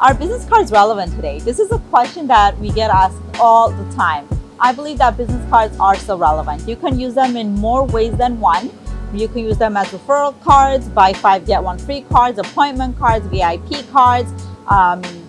Are business cards relevant today? This is a question that we get asked all the time. I believe that business cards are so relevant. You can use them in more ways than one. You can use them as referral cards, buy 5 get 1 free cards, appointment cards, VIP cards,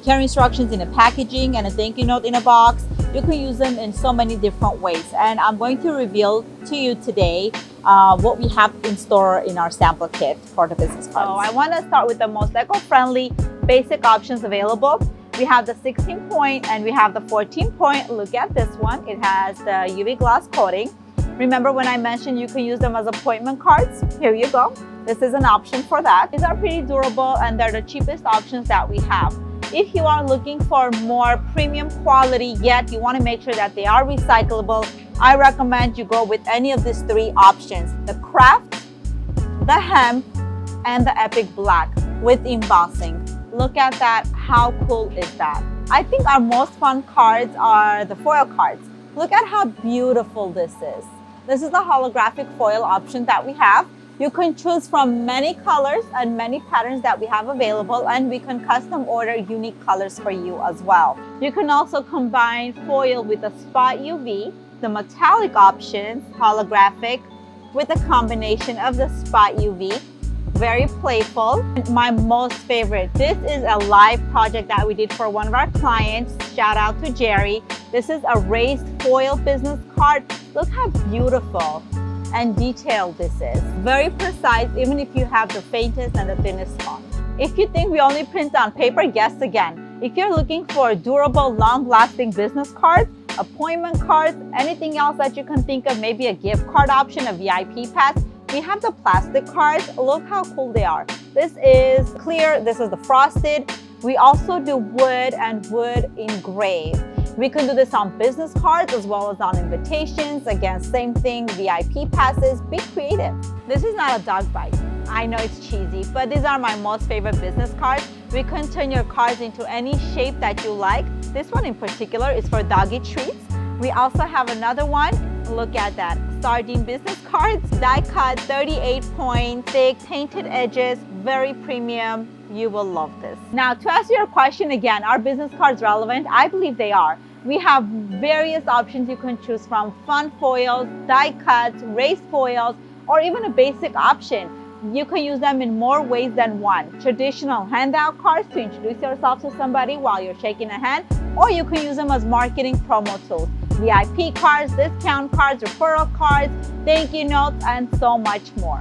carry instructions in a packaging and a thank you note in a box. You can use them in so many different ways, and I'm going to reveal to you today what we have in store in our sample kit for the business cards. So I want to start with the most eco-friendly basic options available. We have the 16 point and we have the 14 point. Look at this one. It has the UV gloss coating. Remember when I mentioned you can use them as appointment cards? Here you go. This is an option for that. These are pretty durable and they're the cheapest options that we have. If you are looking for more premium quality yet you want to make sure that they are recyclable, I recommend you go with any of these 3 options: the craft, the hemp, and the epic black with embossing. Look at that. How cool is that? I think our most fun cards are the foil cards. Look at how beautiful this is. This is the holographic foil option that we have. You can choose from many colors and many patterns that we have available, and we can custom order unique colors for you as well. You can also combine foil with the spot UV, the metallic options, holographic, with a combination of the spot UV. Very playful. My most favorite, this is a live project that we did for one of our clients. Shout out to Jerry. This is a raised foil business card. Look how beautiful and detailed this is. Very precise, even if you have the faintest and the thinnest font. If you think we only print on paper, guess again. If you're looking for durable, long-lasting business cards, appointment cards, anything else that you can think of, maybe a gift card option, a VIP pass, we have the plastic cards. Look how cool they are. This is clear, this is the frosted. We also do wood and wood engraved. We can do this on business cards as well as on invitations. Again, same thing, VIP passes. Be creative. This is not a dog bite. I know it's cheesy, but these are my most favorite business cards. We can turn your cards into any shape that you like. This one in particular is for doggy treats. We also have another one. Look at that. Sardine business cards, die cut, 38 point, thick, painted edges, very premium. You will love this. Now, to answer your question again, are business cards relevant? I believe they are. We have various options you can choose from: fun foils, die cuts, raised foils, or even a basic option. You can use them in more ways than one. Traditional handout cards to introduce yourself to somebody while you're shaking a hand, or you can use them as marketing promo tools. VIP cards, discount cards, referral cards, thank you notes, and so much more.